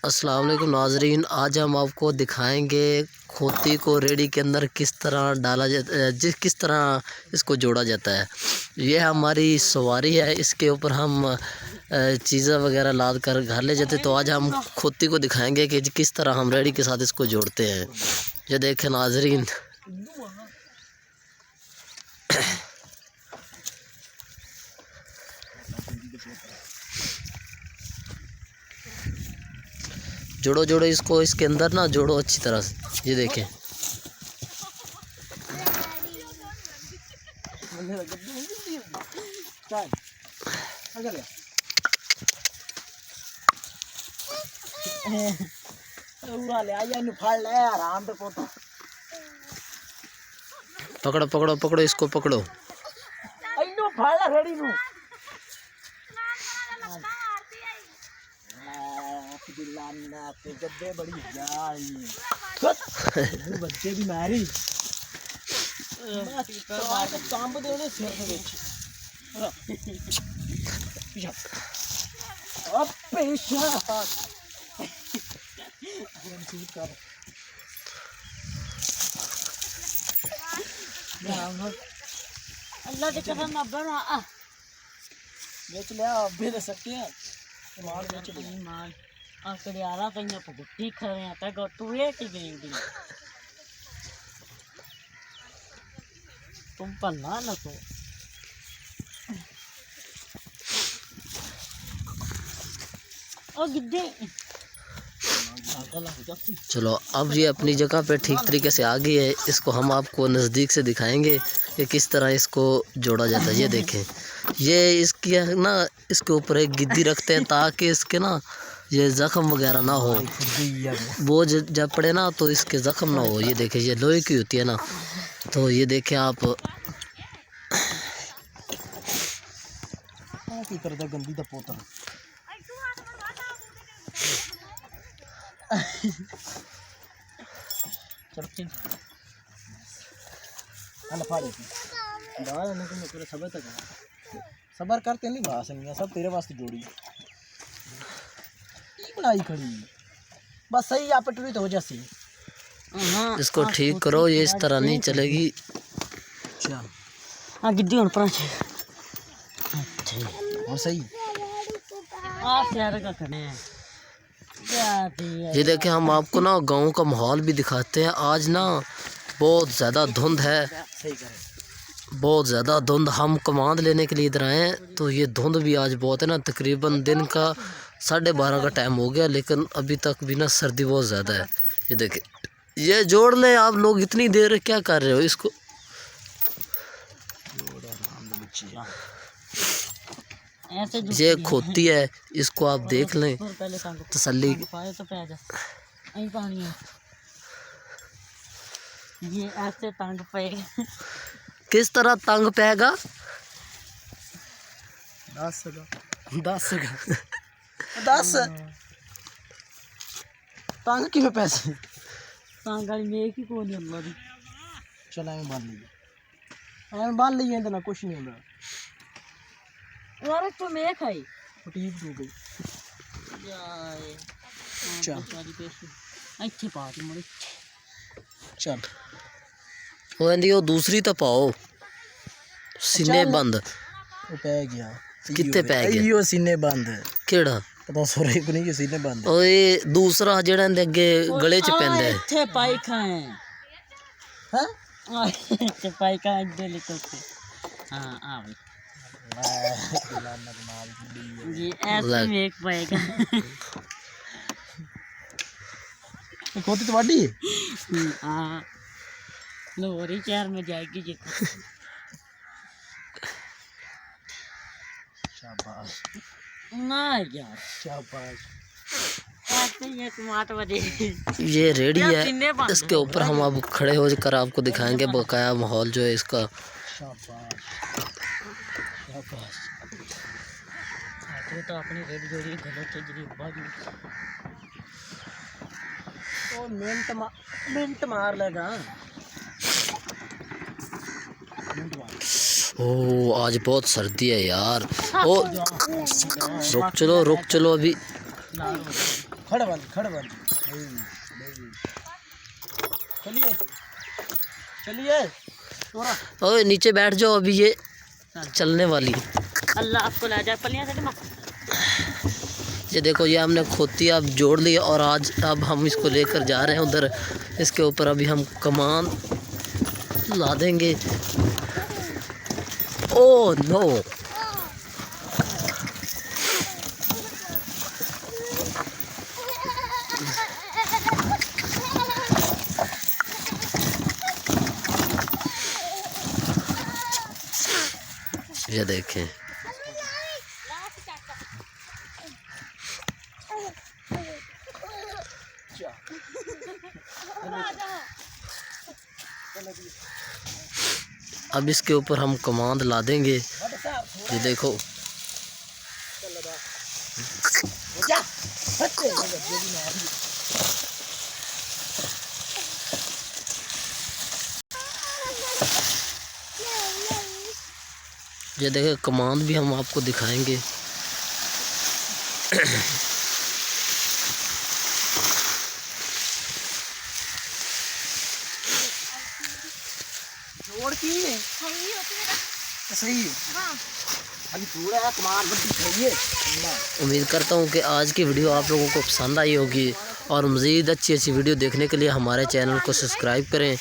अस्सलाम वालेकुम नाजरीन, आज हम आपको दिखाएंगे खोती को रेडी के अंदर किस तरह डाला जाता है, किस तरह इसको जोड़ा जाता है। ये हमारी सवारी है, इसके ऊपर हम चीज़ें वगैरह लाद कर घर ले जाते। तो आज हम खोती को दिखाएंगे कि किस तरह हम रेडी के साथ इसको जोड़ते हैं। ये देखें नाजरीन, जोड़ो जोड़ो इसको, इसके अंदर ना जोड़ो अच्छी तरह से। ये देखें, पकड़ो पकड़ो पकड़ो, इसको पकड़ो। बच्चे भी मारी अल्लाह के कसम बना बेच लिया अभी दे सकते हैं मार बेच ली मार आकड़े आ रहा कहीं पे गुट्टी खा रहे हैं तक तू ये की गई तुम पन्ना ना तो ओ गिद्दे। चलो, अब ये अपनी जगह पे ठीक तरीके से आ गई है। इसको हम आपको नज़दीक से दिखाएंगे कि किस तरह इसको जोड़ा जाता है। ये देखें, ये इसकी ना इसके ऊपर एक गिद्दी रखते हैं ताकि इसके ना ये ज़ख़म वगैरह ना हो, बोझ जब पड़े ना तो इसके ज़ख़म ना हो। ये देखें, ये लोहे की होती है ना, तो ये देखें आप गंदी दा पोतर सबर करते नहीं बास नहीं सब तेरे वास्ते जोड़ी बनाई खड़ी बस सही आप टूटी तो हो जासी। इसको ठीक करो, ये इस तरह नहीं चलेगी। अच्छा हां गिद्दी हुन पर और सही आप यार का करने हैं। ये देखें, हम आपको ना गांव का माहौल भी दिखाते हैं। आज ना बहुत ज़्यादा धुंध है, बहुत ज़्यादा धुंध। हम कमांड लेने के लिए इधर आए हैं, तो ये धुंध भी आज बहुत है ना। तकरीबन दिन का 12:30 का टाइम हो गया, लेकिन अभी तक भी ना सर्दी बहुत ज़्यादा है। ये देखें, ये जोड़ ले आप लोग, इतनी देर क्या कर रहे हो इसको। ये खोती है, इसको आप देख लें तसल्ली। ये ऐसे तंग पेगा, किस तरह तंग पेगा? 10 तंग क्यों पैसे तंग वाली मेक ही कौन अल्लाह दी। चल एवं बांध ली ना कुछ नहीं होगा यार। तो मेक है ठीक हो गई चल अच्छी बात है। चल वो दूसरी तो पाओ, सीने बंद पै गया कितने पै गया। यो सीने बंद केड़ा पता सोरे को नहीं सीने बंद ओए दूसरा जेड़ा दे अगे गले च पैंदा है। इथे पाइखा है हां इथे पाइखा दे लिखो हां आ भाई ये ऐसे में एक पाएगा खोती तो वाडी हां लोरी चार में जाएगी जी। शाबाश ना यार शाबाश। ये रेडी है, इसके ऊपर हम अब खड़े होकर आपको दिखाएंगे बकाया माहौल जो है इसका। तो अपनी रेडी जोड़ी गलत तो मिनट मार लेगा। ओ आज बहुत सर्दी है यार। ओ रुक चलो अभी। खड़ बंद चलिए चलिए तोरा ओए नीचे बैठ जाओ, अभी ये चलने वाली। अल्लाह आपको ला जाए पलियां से मां। ये देखो, ये हमने खोती अब जोड़ ली और आज अब हम इसको लेकर जा रहे हैं उधर। इसके ऊपर अभी हम कमान ला देंगे। ओह नो, ये देखें, अब इसके ऊपर हम कमांड ला देंगे। ये देखो, ये देखे कमांड भी हम आपको दिखाएंगे। जोड़ की सही है अभी पूरा कमांड चाहिए। उम्मीद करता हूँ कि आज की वीडियो आप लोगों को पसंद आई होगी और मज़ीद अच्छी वीडियो देखने के लिए हमारे चैनल को सब्सक्राइब करें